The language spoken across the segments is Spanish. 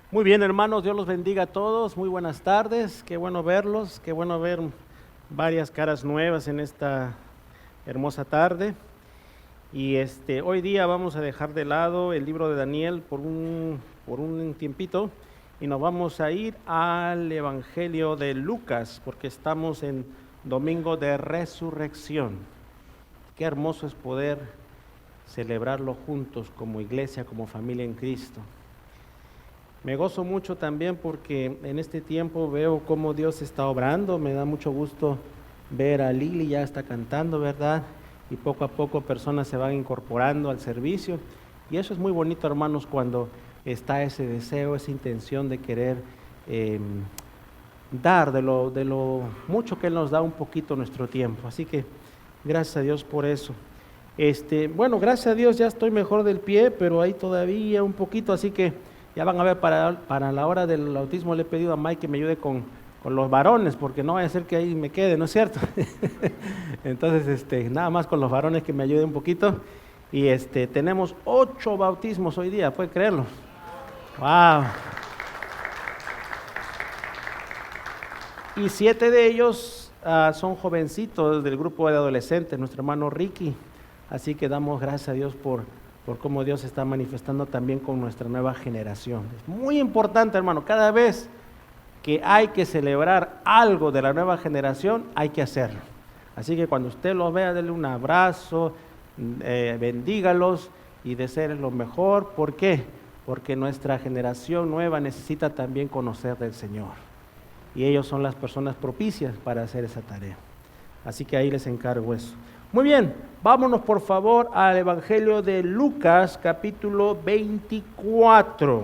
Muy bien, hermanos, Dios los bendiga a todos. Muy buenas tardes. Qué bueno verlos, qué bueno ver varias caras nuevas en esta hermosa tarde. Y hoy día vamos a dejar de lado el libro de Daniel por un tiempito y nos vamos a ir al Evangelio de Lucas, porque estamos en Domingo de Resurrección. Qué hermoso es poder celebrarlo juntos como iglesia, como familia en Cristo. Me gozo mucho también porque en este tiempo veo cómo Dios está obrando. Me da mucho gusto ver a Lili, ya está cantando, ¿verdad? Y poco a poco personas se van incorporando al servicio. Y eso es muy bonito, hermanos, cuando está ese deseo, esa intención de querer dar de lo mucho que Él nos da un poquito nuestro tiempo. Así que gracias a Dios por eso. Bueno, gracias a Dios ya estoy mejor del pie, pero hay todavía un poquito, así que ya van a ver, para la hora del autismo le he pedido a Mike que me ayude con los varones, porque no vaya a ser que ahí me quede, ¿no es cierto? Entonces, nada más con los varones que me ayude un poquito. Y tenemos 8 bautismos hoy día, ¿puede creerlo? ¡Wow! Y 7 de ellos son jovencitos del grupo de adolescentes, nuestro hermano Ricky. Así que damos gracias a Dios por cómo Dios se está manifestando también con nuestra nueva generación. Es muy importante, hermano, cada vez que hay que celebrar algo de la nueva generación, hay que hacerlo. Así que cuando usted los vea, denle un abrazo, bendígalos y desearles lo mejor. ¿Por qué? Porque nuestra generación nueva necesita también conocer del Señor. Y ellos son las personas propicias para hacer esa tarea. Así que ahí les encargo eso. Muy bien, vámonos por favor al Evangelio de Lucas, capítulo 24.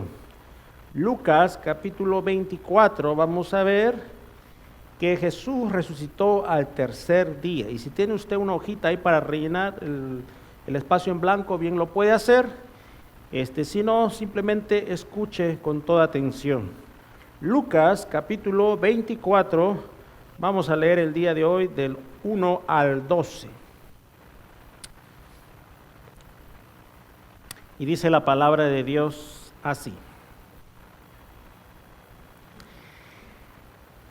Lucas, capítulo 24, vamos a ver que Jesús resucitó al tercer día. Y si tiene usted una hojita ahí para rellenar el espacio en blanco, bien lo puede hacer. Si no, simplemente escuche con toda atención. Lucas, capítulo 24, vamos a leer el día de hoy del 1 al 12. Y dice la palabra de Dios así.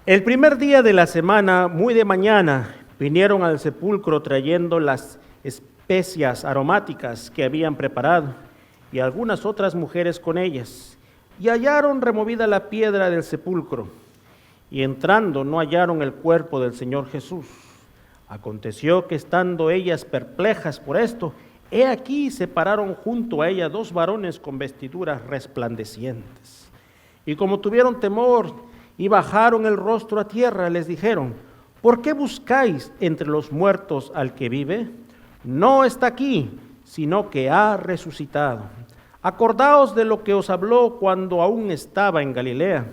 El primer día de la semana, muy de mañana, vinieron al sepulcro trayendo las especias aromáticas que habían preparado y algunas otras mujeres con ellas, y hallaron removida la piedra del sepulcro, y entrando no hallaron el cuerpo del Señor Jesús. Aconteció que estando ellas perplejas por esto, he aquí se pararon junto a ella 2 varones con vestiduras resplandecientes. Y como tuvieron temor y bajaron el rostro a tierra, les dijeron: ¿por qué buscáis entre los muertos al que vive? No está aquí, sino que ha resucitado. Acordaos de lo que os habló cuando aún estaba en Galilea,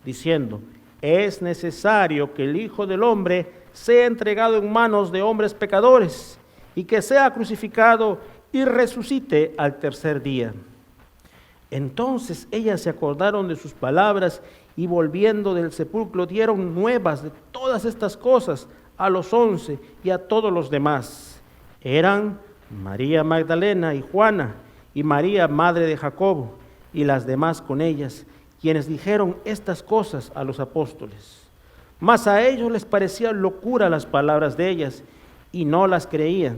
diciendo: es necesario que el Hijo del Hombre sea entregado en manos de hombres pecadores, y que sea crucificado y resucite al tercer día. Entonces ellas se acordaron de sus palabras y volviendo del sepulcro dieron nuevas de todas estas cosas a los 11 y a todos los demás. Eran María Magdalena y Juana y María, madre de Jacobo, y las demás con ellas, quienes dijeron estas cosas a los apóstoles. Mas a ellos les parecían locura las palabras de ellas, y no las creían.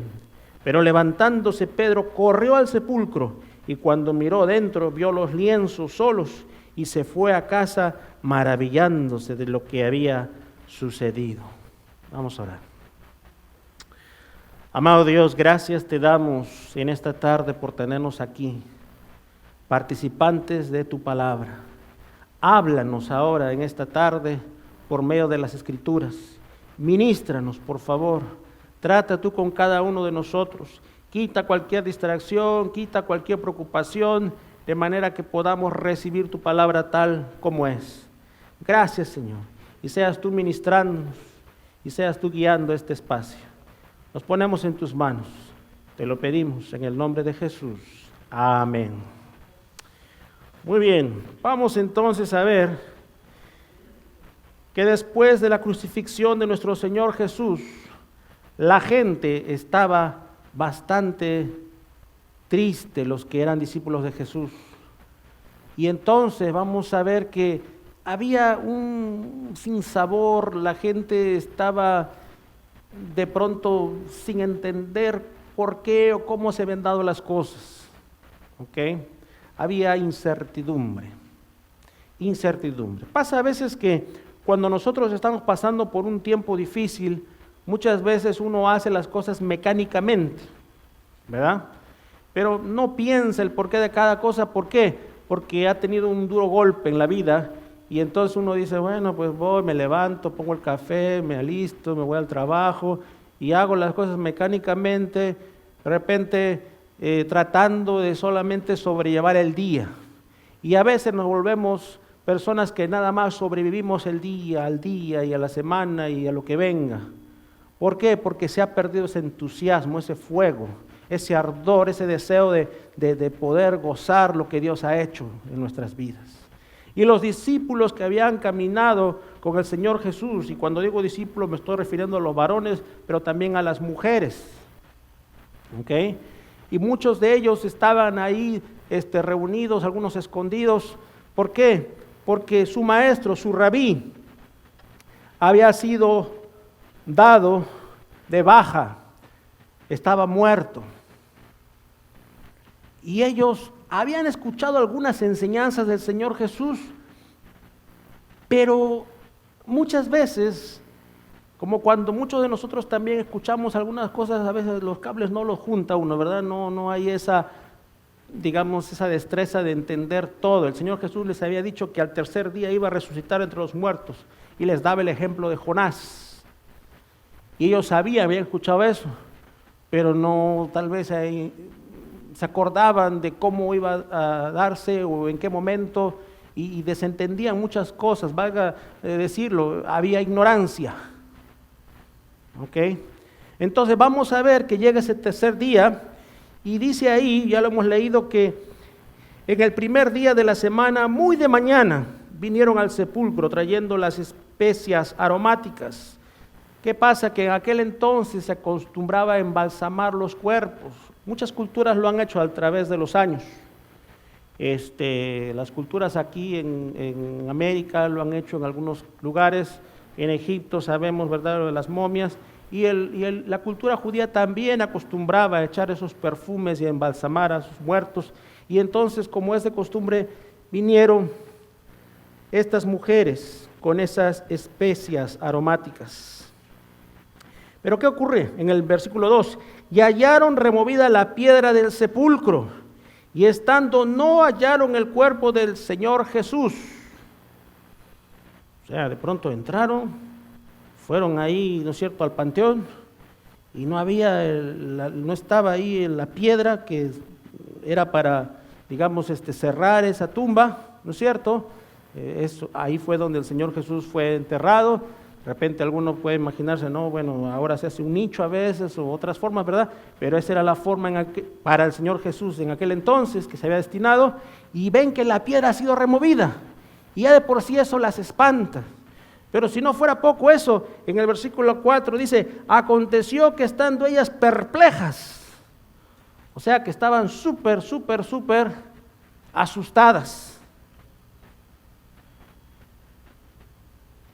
Pero levantándose Pedro corrió al sepulcro, y cuando miró dentro vio los lienzos solos, y se fue a casa maravillándose de lo que había sucedido. Vamos a orar. Amado Dios, gracias te damos en esta tarde por tenernos aquí, participantes de tu palabra. Háblanos ahora en esta tarde por medio de las Escrituras. Ministranos, por favor. Trata tú con cada uno de nosotros. Quita cualquier distracción, quita cualquier preocupación, de manera que podamos recibir tu palabra tal como es. Gracias, Señor. Y seas tú ministrándonos, y seas tú guiando este espacio. Nos ponemos en tus manos. Te lo pedimos en el nombre de Jesús. Amén. Muy bien, vamos entonces a ver que después de la crucifixión de nuestro Señor Jesús, la gente estaba bastante triste, los que eran discípulos de Jesús. Y entonces vamos a ver que había un sinsabor, la gente estaba de pronto sin entender por qué o cómo se habían dado las cosas. ¿Ok? Había incertidumbre. Incertidumbre. Pasa a veces que cuando nosotros estamos pasando por un tiempo difícil, muchas veces uno hace las cosas mecánicamente, ¿verdad? Pero no piensa el porqué de cada cosa. ¿Por qué? Porque ha tenido un duro golpe en la vida y entonces uno dice, bueno, pues voy, me levanto, pongo el café, me alisto, me voy al trabajo y hago las cosas mecánicamente, de repente tratando de solamente sobrellevar el día. Y a veces nos volvemos personas que nada más sobrevivimos el día, al día y a la semana y a lo que venga. ¿Por qué? Porque se ha perdido ese entusiasmo, ese fuego, ese ardor, ese deseo de poder gozar lo que Dios ha hecho en nuestras vidas. Y los discípulos que habían caminado con el Señor Jesús, y cuando digo discípulos me estoy refiriendo a los varones, pero también a las mujeres, ¿ok? Y muchos de ellos estaban ahí reunidos, algunos escondidos. ¿Por qué? Porque su maestro, su rabí, había sido dado de baja, estaba muerto. Y ellos habían escuchado algunas enseñanzas del Señor Jesús, pero muchas veces, como cuando muchos de nosotros también escuchamos algunas cosas, a veces los cables no los junta uno, ¿verdad? No hay esa, digamos, esa destreza de entender todo. El Señor Jesús les había dicho que al tercer día iba a resucitar entre los muertos y les daba el ejemplo de Jonás. Y ellos habían escuchado eso, pero no, tal vez se acordaban de cómo iba a darse o en qué momento y desentendían muchas cosas, valga decirlo, había ignorancia. ¿Ok? Entonces vamos a ver que llega ese tercer día y dice ahí, ya lo hemos leído, que en el primer día de la semana, muy de mañana, vinieron al sepulcro trayendo las especias aromáticas. ¿Qué pasa? Que en aquel entonces se acostumbraba a embalsamar los cuerpos. Muchas culturas lo han hecho a través de los años. Las culturas aquí en América lo han hecho en algunos lugares. En Egipto sabemos, ¿verdad?, lo de las momias. Y la cultura judía también acostumbraba a echar esos perfumes y a embalsamar a sus muertos. Y entonces, como es de costumbre, vinieron estas mujeres con esas especias aromáticas. Pero ¿qué ocurre? En el versículo 2, y hallaron removida la piedra del sepulcro, y estando no hallaron el cuerpo del Señor Jesús. O sea, de pronto entraron, fueron ahí, ¿no es cierto?, al panteón, y no estaba ahí la piedra que era para, digamos, cerrar esa tumba, ¿no es cierto? Ahí fue donde el Señor Jesús fue enterrado. De repente alguno puede imaginarse, no, bueno, ahora se hace un nicho a veces o otras formas, ¿verdad? Pero esa era la forma para el Señor Jesús en aquel entonces que se había destinado, y ven que la piedra ha sido removida, y ya de por sí eso las espanta. Pero si no fuera poco eso, en el versículo 4 dice, aconteció que estando ellas perplejas, o sea que estaban súper asustadas,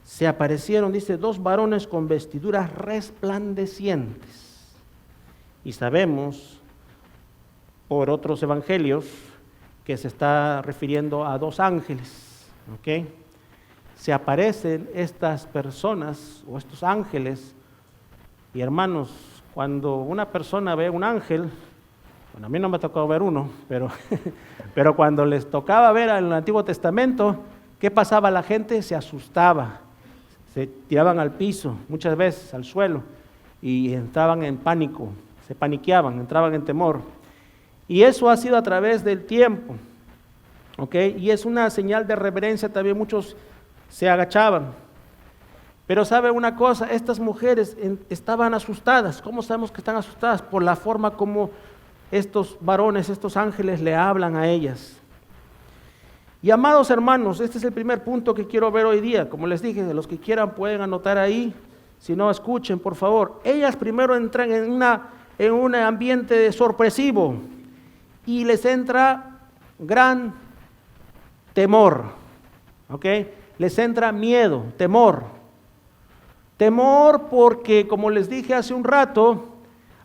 se aparecieron, dice, dos varones con vestiduras resplandecientes. Y sabemos por otros evangelios que se está refiriendo a dos ángeles, ¿ok? Se aparecen estas personas o estos ángeles, y hermanos, cuando una persona ve un ángel, bueno, a mí no me ha tocado ver uno, pero cuando les tocaba ver en el Antiguo Testamento, ¿qué pasaba? La gente se asustaba. Se tiraban al piso, muchas veces al suelo, y entraban en pánico, se paniqueaban, entraban en temor. Y eso ha sido a través del tiempo, ¿ok? Y es una señal de reverencia, también muchos se agachaban. Pero ¿sabe una cosa? Estas mujeres estaban asustadas. ¿Cómo sabemos que están asustadas? Por la forma como estos varones, estos ángeles le hablan a ellas. Y amados hermanos, este es el primer punto que quiero ver hoy día. Como les dije, los que quieran pueden anotar ahí, si no, escuchen por favor. Ellas primero entran en un ambiente sorpresivo y les entra gran temor, ¿ok? Les entra miedo, temor. Temor porque, como les dije hace un rato,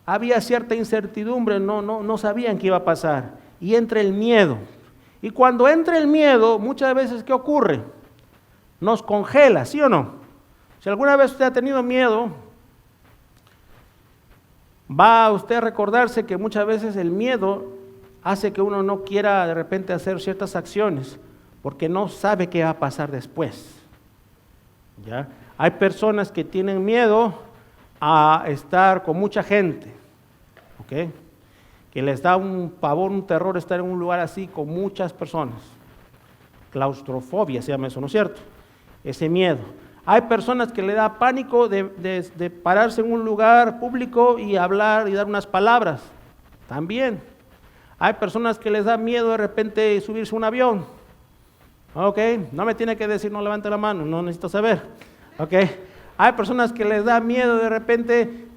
había cierta incertidumbre, no sabían qué iba a pasar. Y entra el miedo. Y cuando entra el miedo, muchas veces, ¿qué ocurre? Nos congela, ¿sí o no? Si alguna vez usted ha tenido miedo, va a usted a recordarse que muchas veces el miedo hace que uno no quiera de repente hacer ciertas acciones, porque no sabe qué va a pasar después. ¿Ya? Hay personas que tienen miedo a estar con mucha gente, ¿ok? Que les da un pavor, un terror estar en un lugar así con muchas personas. Claustrofobia se llama eso, ¿no es cierto? Ese miedo. Hay personas que le da pánico de pararse en un lugar público y hablar y dar unas palabras, también. Hay personas que les da miedo de repente subirse a un avión. Ok, no me tiene que decir, no levante la mano, no necesito saber. Ok, hay personas que les da miedo de repente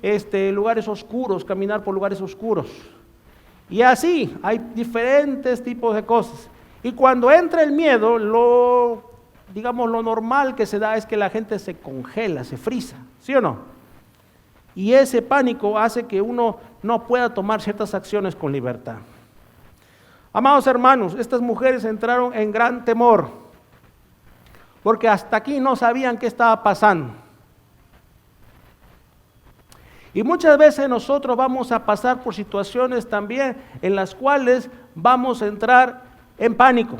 lugares oscuros, caminar por lugares oscuros. Y así, hay diferentes tipos de cosas. Y cuando entra el miedo, lo normal que se da es que la gente se congela, se frisa, ¿sí o no? Y ese pánico hace que uno no pueda tomar ciertas acciones con libertad. Amados hermanos, estas mujeres entraron en gran temor, porque hasta aquí no sabían qué estaba pasando. Y muchas veces nosotros vamos a pasar por situaciones también en las cuales vamos a entrar en pánico.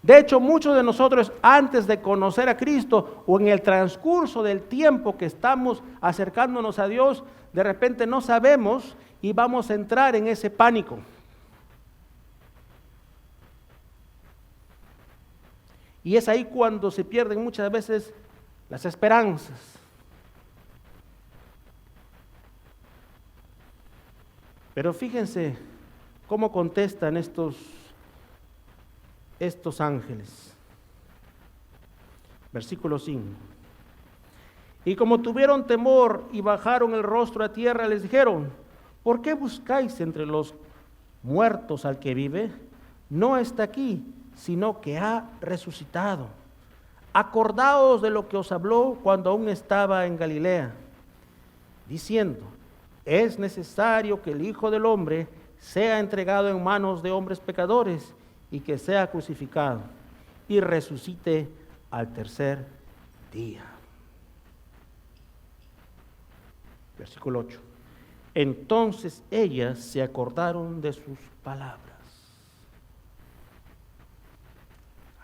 De hecho, muchos de nosotros antes de conocer a Cristo o en el transcurso del tiempo que estamos acercándonos a Dios, de repente no sabemos y vamos a entrar en ese pánico. Y es ahí cuando se pierden muchas veces las esperanzas. Pero fíjense cómo contestan estos ángeles. Versículo 5. Y como tuvieron temor y bajaron el rostro a tierra, les dijeron: ¿por qué buscáis entre los muertos al que vive? No está aquí, sino que ha resucitado. Acordaos de lo que os habló cuando aún estaba en Galilea, diciendo: es necesario que el Hijo del Hombre sea entregado en manos de hombres pecadores y que sea crucificado y resucite al tercer día. Versículo 8. Entonces ellas se acordaron de sus palabras.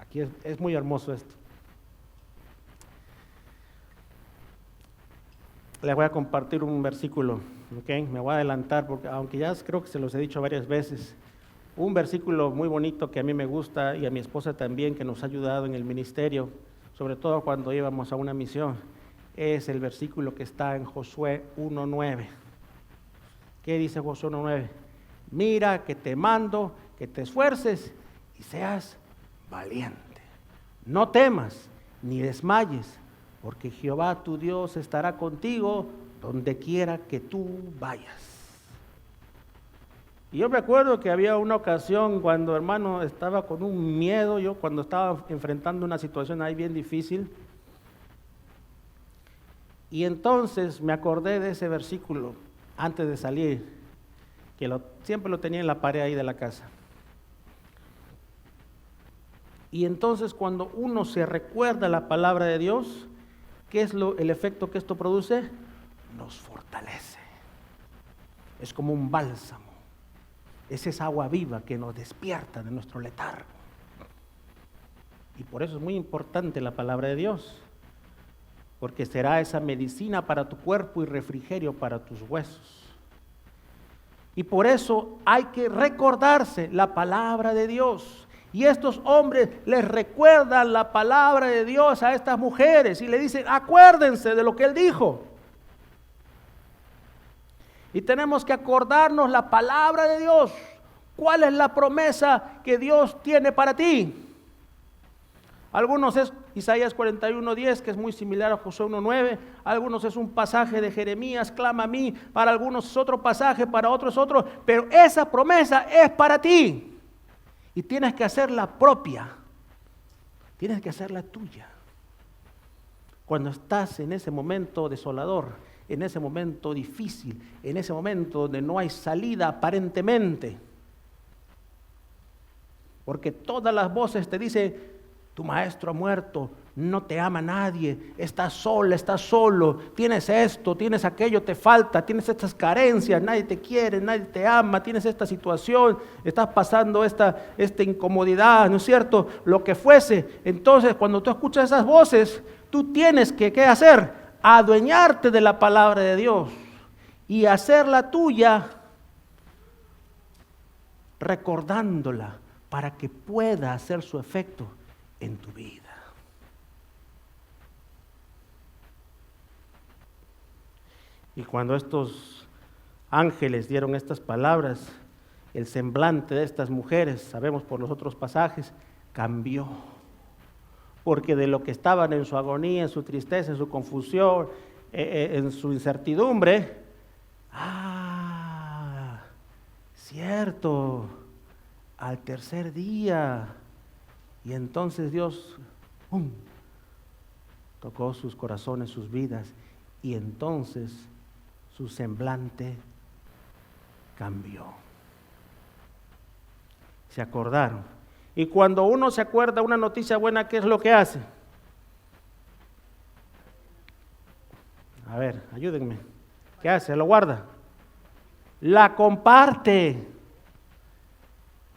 Aquí es muy hermoso esto. Les voy a compartir un versículo, ¿okay? Me voy a adelantar porque aunque ya creo que se los he dicho varias veces, un versículo muy bonito que a mí me gusta y a mi esposa también, que nos ha ayudado en el ministerio, sobre todo cuando íbamos a una misión, es el versículo que está en Josué 1:9. ¿Qué dice Josué 1:9? Mira que te mando que te esfuerces y seas valiente. No temas ni desmayes, porque Jehová tu Dios estará contigo donde quiera que tú vayas. Y yo me acuerdo que había una ocasión cuando, hermano, estaba con un miedo, yo cuando estaba enfrentando una situación ahí bien difícil, y entonces me acordé de ese versículo antes de salir, que siempre lo tenía en la pared ahí de la casa. Y entonces cuando uno se recuerda la palabra de Dios, ¿qué es el efecto que esto produce? Nos fortalece. Es como un bálsamo. Es esa agua viva que nos despierta de nuestro letargo. Y por eso es muy importante la palabra de Dios, porque será esa medicina para tu cuerpo y refrigerio para tus huesos. Y por eso hay que recordarse la palabra de Dios. Y estos hombres les recuerdan la palabra de Dios a estas mujeres y le dicen: acuérdense de lo que Él dijo. Y tenemos que acordarnos la palabra de Dios. ¿Cuál es la promesa que Dios tiene para ti? Algunos es Isaías 41:10, que es muy similar a Josué 1:9. Algunos es un pasaje de Jeremías, clama a mí. Para algunos es otro pasaje, para otros es otro. Pero esa promesa es para ti. Y tienes que hacerla propia. Tienes que hacerla tuya. Cuando estás en ese momento desolador, en ese momento difícil, en ese momento donde no hay salida aparentemente, porque todas las voces te dicen, tu maestro ha muerto, no te ama nadie, estás sola, estás solo, tienes esto, tienes aquello, te falta, tienes estas carencias, nadie te quiere, nadie te ama, tienes esta situación, estás pasando esta incomodidad, ¿no es cierto? Lo que fuese. Entonces, cuando tú escuchas esas voces, tú tienes que, ¿qué hacer? Adueñarte de la palabra de Dios y hacerla tuya, recordándola para que pueda hacer su efecto en tu vida. Y cuando estos ángeles dieron estas palabras, el semblante de estas mujeres, sabemos por los otros pasajes, cambió. Porque de lo que estaban en su agonía, en su tristeza, en su confusión, en su incertidumbre, cierto, al tercer día, y entonces Dios tocó sus corazones, sus vidas, y entonces su semblante cambió. Se acordaron. Y cuando uno se acuerda una noticia buena, ¿qué es lo que hace? A ver, ayúdenme. ¿Qué hace? ¿Lo guarda? La comparte.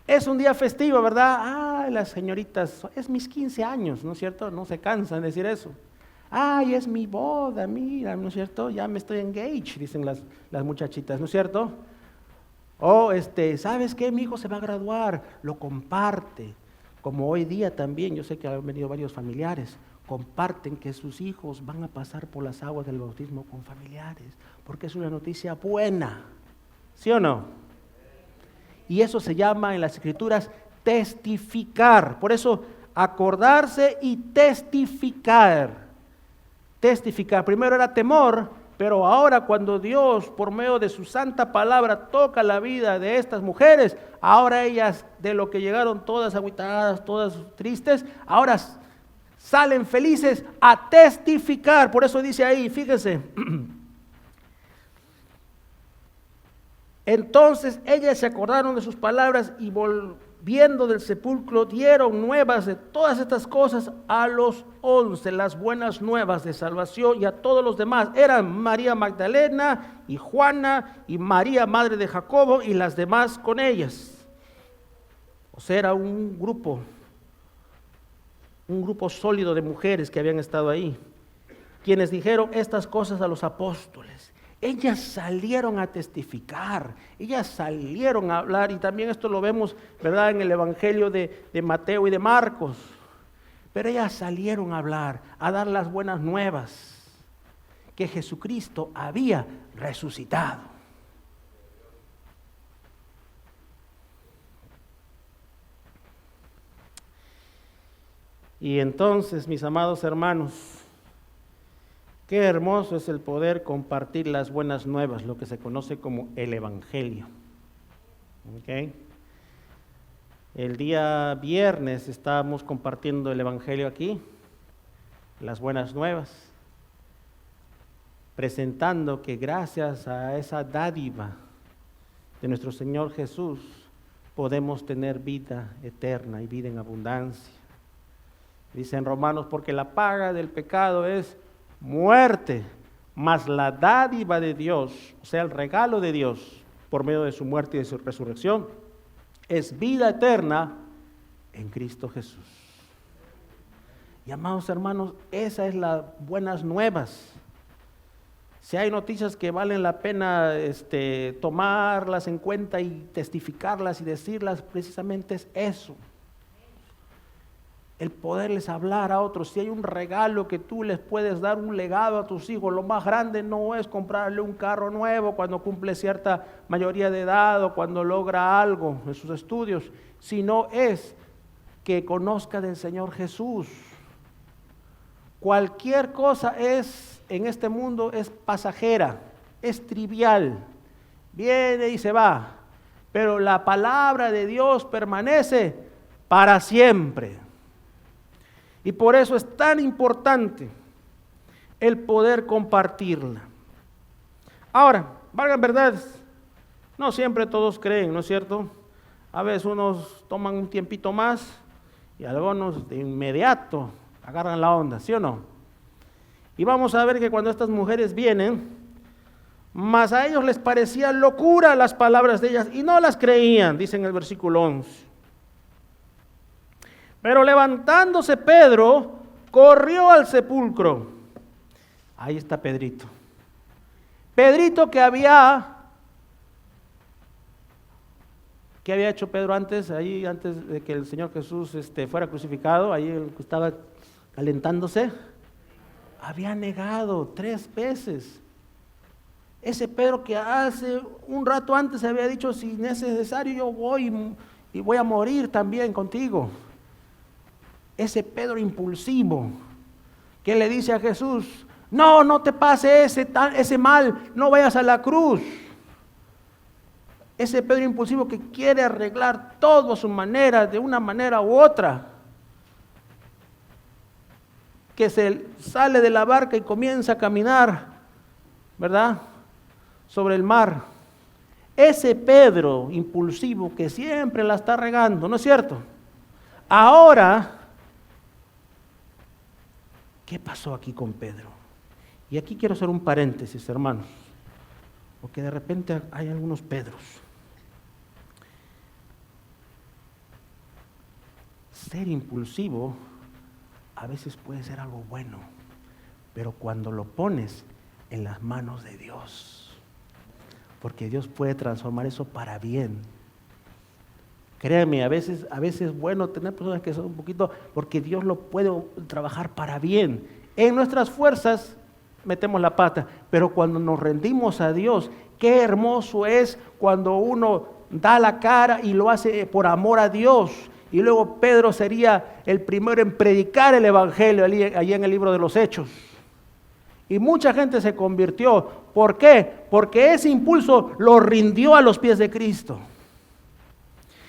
Es un día festivo, ¿verdad? Las señoritas, es mis 15 años, ¿no es cierto? No se cansan de decir eso. Es mi boda, mira, ¿no es cierto? Ya me estoy engaged, dicen las muchachitas, ¿no es cierto? ¿Sabes qué? Mi hijo se va a graduar, lo comparte. Como hoy día también, yo sé que han venido varios familiares, comparten que sus hijos van a pasar por las aguas del bautismo con familiares, porque es una noticia buena, ¿sí o no? Y eso se llama en las Escrituras testificar. Por eso, acordarse y testificar. Testificar, primero era temor, pero ahora cuando Dios por medio de su santa palabra toca la vida de estas mujeres, ahora ellas de lo que llegaron todas agüitadas, todas tristes, ahora salen felices a testificar. Por eso dice ahí, fíjense, entonces ellas se acordaron de sus palabras y volviendo del sepulcro dieron nuevas de todas estas cosas a los 11, las buenas nuevas de salvación, y a todos los demás. Eran María Magdalena y Juana y María, madre de Jacobo, y las demás con ellas. O sea, era un grupo sólido de mujeres que habían estado ahí, quienes dijeron estas cosas a los apóstoles. Ellas salieron a testificar, ellas salieron a hablar, y también esto lo vemos, ¿verdad?, en el Evangelio de Mateo y de Marcos. Pero ellas salieron a hablar, a dar las buenas nuevas, que Jesucristo había resucitado. Y entonces, mis amados hermanos, qué hermoso es el poder compartir las buenas nuevas, lo que se conoce como el Evangelio. ¿Okay? El día viernes estábamos compartiendo el Evangelio aquí, las buenas nuevas, presentando que gracias a esa dádiva de nuestro Señor Jesús podemos tener vida eterna y vida en abundancia. Dice en Romanos, porque la paga del pecado es muerte, mas la dádiva de Dios, o sea, el regalo de Dios por medio de su muerte y de su resurrección, es vida eterna en Cristo Jesús. Y amados hermanos, esa es las buenas nuevas. Si hay noticias que valen la pena tomarlas en cuenta y testificarlas y decirlas, precisamente es eso. El poderles hablar a otros. Si hay un regalo que tú les puedes dar, un legado a tus hijos, lo más grande no es comprarle un carro nuevo cuando cumple cierta mayoría de edad o cuando logra algo en sus estudios, sino es que conozca del Señor Jesús. Cualquier cosa en este mundo es pasajera, es trivial, viene y se va, pero la palabra de Dios permanece para siempre. Y por eso es tan importante el poder compartirla. Ahora, valgan verdades, no siempre todos creen, ¿no es cierto? A veces unos toman un tiempito más y algunos de inmediato agarran la onda, ¿sí o no? Y vamos a ver que cuando estas mujeres vienen, mas a ellos les parecía locura las palabras de ellas y no las creían, dice en el versículo 11. Pero levantándose Pedro, corrió al sepulcro. Ahí está Pedrito. Pedrito que había hecho Pedro antes de que el Señor Jesús fuera crucificado, ahí él estaba calentándose, había negado 3 veces. Ese Pedro que hace un rato antes había dicho, si es necesario yo voy y voy a morir también contigo. Ese Pedro impulsivo que le dice a Jesús, no te pase ese mal, no vayas a la cruz. Ese Pedro impulsivo que quiere arreglar todo a su manera, de una manera u otra. Que se sale de la barca y comienza a caminar, ¿verdad?, sobre el mar. Ese Pedro impulsivo que siempre la está regando, ¿no es cierto? Ahora, ¿qué pasó aquí con Pedro? Y aquí quiero hacer un paréntesis, hermanos, porque de repente hay algunos Pedros. Ser impulsivo a veces puede ser algo bueno, pero cuando lo pones en las manos de Dios, porque Dios puede transformar eso para bien. Créeme, a veces es bueno tener personas que son un poquito, porque Dios lo puede trabajar para bien. En nuestras fuerzas metemos la pata, pero cuando nos rendimos a Dios, qué hermoso es cuando uno da la cara y lo hace por amor a Dios. Y luego Pedro sería el primero en predicar el evangelio allí en el libro de los Hechos. Y mucha gente se convirtió. ¿Por qué? Porque ese impulso lo rindió a los pies de Cristo.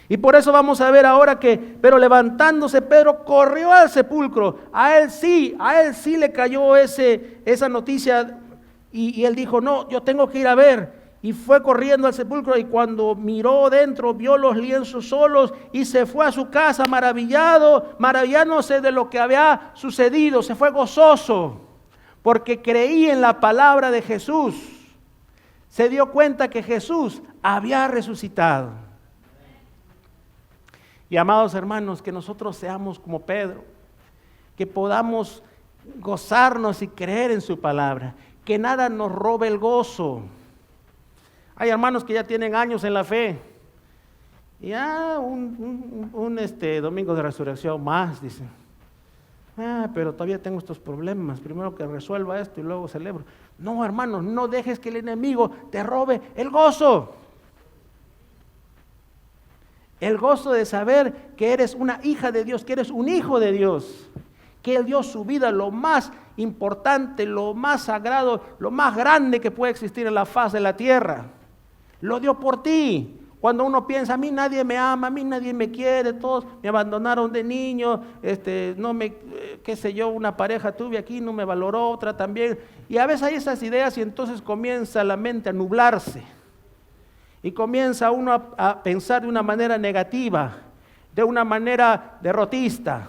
Y por eso vamos a ver ahora pero levantándose Pedro corrió al sepulcro. A él sí le cayó esa noticia y él dijo, no, yo tengo que ir a ver. Y fue corriendo al sepulcro y cuando miró dentro vio los lienzos solos y se fue a su casa maravillándose de lo que había sucedido. Se fue gozoso porque creía en la palabra de Jesús. Se dio cuenta que Jesús había resucitado. Y amados hermanos, que nosotros seamos como Pedro, que podamos gozarnos y creer en su palabra, que nada nos robe el gozo. Hay hermanos que ya tienen años en la fe. Y un domingo de resurrección más, dicen. Pero todavía tengo estos problemas. Primero que resuelva esto y luego celebro. No, hermanos, no dejes que el enemigo te robe el gozo. El gozo de saber que eres una hija de Dios, que eres un hijo de Dios. Que Él dio su vida, lo más importante, lo más sagrado, lo más grande que puede existir en la faz de la tierra. Lo dio por ti. Cuando uno piensa, a mí nadie me ama, a mí nadie me quiere, todos me abandonaron de niño, una pareja tuve aquí, no me valoró, otra también. Y a veces hay esas ideas y entonces comienza la mente a nublarse. Y comienza uno a pensar de una manera negativa, de una manera derrotista.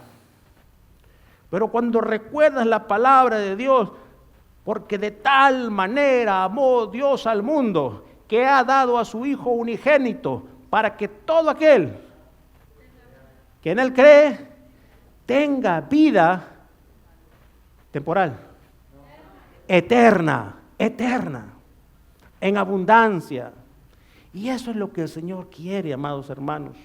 Pero cuando recuerdas la palabra de Dios, porque de tal manera amó Dios al mundo, que ha dado a su Hijo unigénito, para que todo aquel que en Él cree, tenga vida temporal, eterna, en abundancia. Y eso es lo que el Señor quiere, amados hermanos,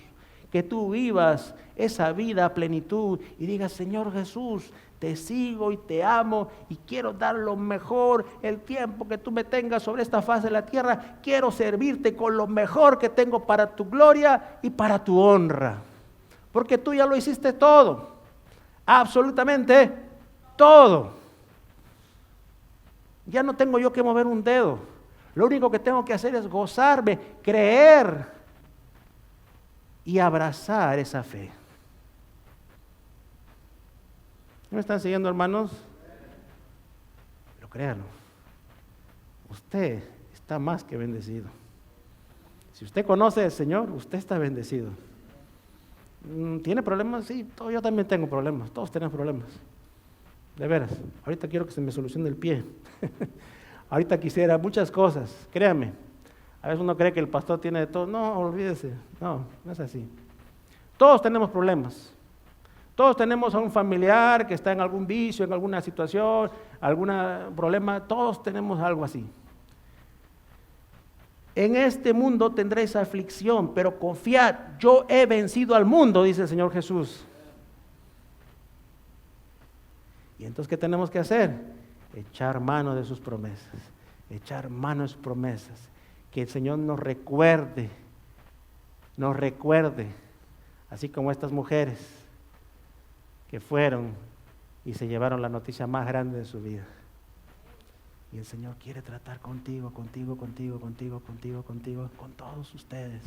que tú vivas esa vida a plenitud y digas, Señor Jesús, te sigo y te amo y quiero dar lo mejor, el tiempo que tú me tengas sobre esta faz de la tierra, quiero servirte con lo mejor que tengo para tu gloria y para tu honra, porque tú ya lo hiciste todo, absolutamente todo. Ya no tengo yo que mover un dedo, lo único que tengo que hacer es gozarme, creer y abrazar esa fe. ¿Me están siguiendo, hermanos? Pero créanlo, usted está más que bendecido. Si usted conoce al Señor, usted está bendecido. ¿Tiene problemas? Sí, yo también tengo problemas, todos tenemos problemas. De veras, ahorita quiero que se me solucione el pie. Ahorita quisiera muchas cosas, créame. A veces uno cree que el pastor tiene de todo. No, olvídese, no es así. Todos tenemos problemas. Todos tenemos a un familiar que está en algún vicio, en alguna situación, algún problema. Todos tenemos algo así. En este mundo tendréis aflicción, pero confiad, yo he vencido al mundo, dice el Señor Jesús. Y entonces, ¿qué tenemos que hacer? Echar mano de sus promesas, echar mano de sus promesas. Que el Señor nos recuerde, así como estas mujeres que fueron y se llevaron la noticia más grande de su vida. Y el Señor quiere tratar contigo, con todos ustedes.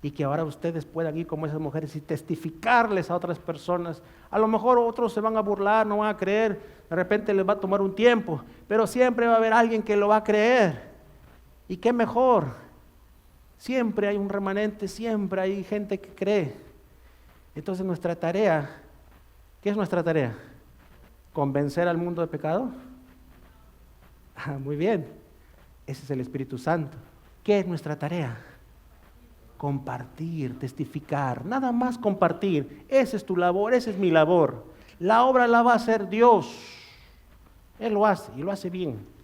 Y que ahora ustedes puedan ir como esas mujeres y testificarles a otras personas. A lo mejor otros se van a burlar, no van a creer, de repente les va a tomar un tiempo, pero siempre va a haber alguien que lo va a creer. Y qué mejor, siempre hay un remanente, siempre hay gente que cree. Entonces nuestra tarea, ¿qué es nuestra tarea? ¿Convencer al mundo de pecado? Muy bien, ese es el Espíritu Santo. ¿Qué es nuestra tarea? Compartir, testificar, nada más compartir. Esa es tu labor, esa es mi labor. La obra la va a hacer Dios. Él lo hace y lo hace bien.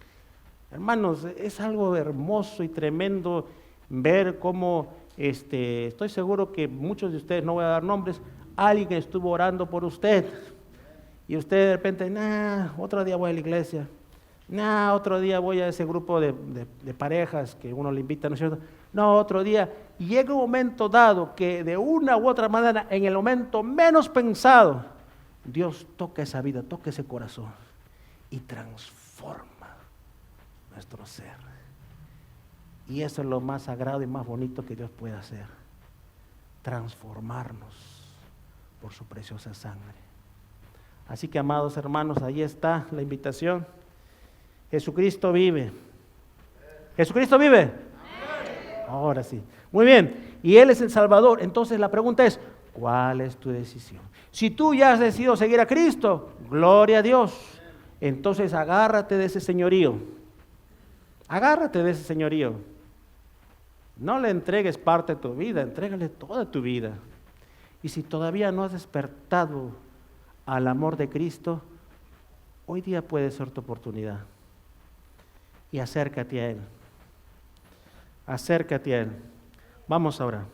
Hermanos, es algo hermoso y tremendo ver cómo, estoy seguro que muchos de ustedes, no voy a dar nombres, alguien estuvo orando por usted y usted de repente, otro día voy a la iglesia, otro día voy a ese grupo de parejas que uno le invita, ¿no es cierto? Otro día, y llega un momento dado que de una u otra manera, en el momento menos pensado, Dios toca esa vida, toca ese corazón y transforma nuestro ser. Y eso es lo más sagrado y más bonito que Dios puede hacer, transformarnos por su preciosa sangre. Así que, amados hermanos, ahí está la invitación. Jesucristo vive. ¿Jesucristo vive? Ahora sí. Muy bien. Y Él es el Salvador. Entonces la pregunta es, ¿cuál es tu decisión? Si tú ya has decidido seguir a Cristo, gloria a Dios. Entonces agárrate de ese señorío. Agárrate de ese señorío. No le entregues parte de tu vida, entrégale toda tu vida. Y si todavía no has despertado al amor de Cristo, hoy día puede ser tu oportunidad. Y acércate a Él. Acércate a Él. Vamos ahora.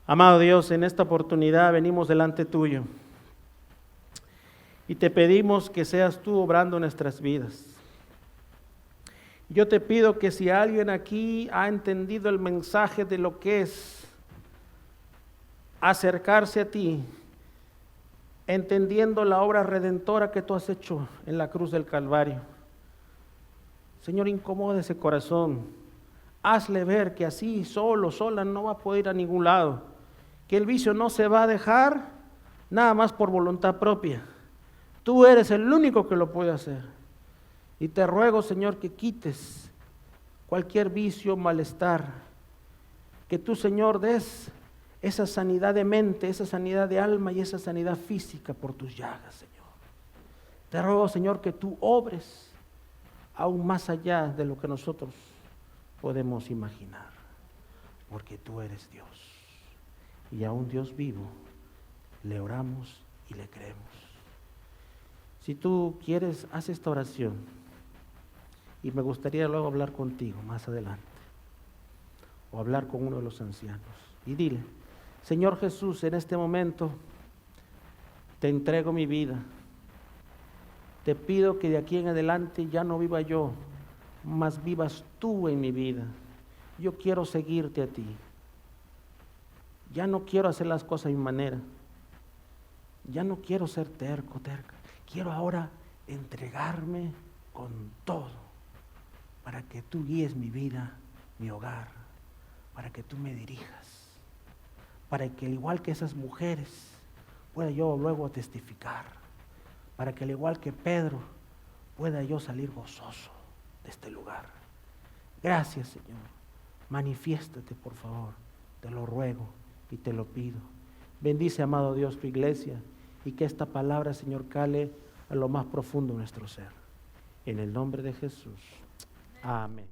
Amado Dios, en esta oportunidad venimos delante tuyo y te pedimos que seas tú obrando nuestras vidas. Yo te pido que si alguien aquí ha entendido el mensaje de lo que es acercarse a ti, entendiendo la obra redentora que tú has hecho en la cruz del Calvario, Señor, incomoda ese corazón, hazle ver que así sola no va a poder ir a ningún lado, que el vicio no se va a dejar nada más por voluntad propia. Tú eres el único que lo puede hacer. Y te ruego, Señor, que quites cualquier vicio, malestar, que tú, Señor, des esa sanidad de mente, esa sanidad de alma y esa sanidad física por tus llagas, Señor. Te ruego, Señor, que tú obres aún más allá de lo que nosotros podemos imaginar, porque tú eres Dios, y a un Dios vivo le oramos y le creemos. Si tú quieres, haz esta oración, y me gustaría luego hablar contigo más adelante, o hablar con uno de los ancianos, y dile, Señor Jesús, en este momento te entrego mi vida. Te pido que de aquí en adelante ya no viva yo, mas vivas tú en mi vida. Yo quiero seguirte a ti. Ya no quiero hacer las cosas a mi manera. Ya no quiero ser terca. Quiero ahora entregarme con todo para que tú guíes mi vida, mi hogar, para que tú me dirijas, para que al igual que esas mujeres pueda yo luego testificar, para que al igual que Pedro, pueda yo salir gozoso de este lugar. Gracias, Señor. Manifiéstate, por favor. Te lo ruego y te lo pido. Bendice, amado Dios, tu iglesia, y que esta palabra, Señor, cale a lo más profundo de nuestro ser. En el nombre de Jesús. Amén.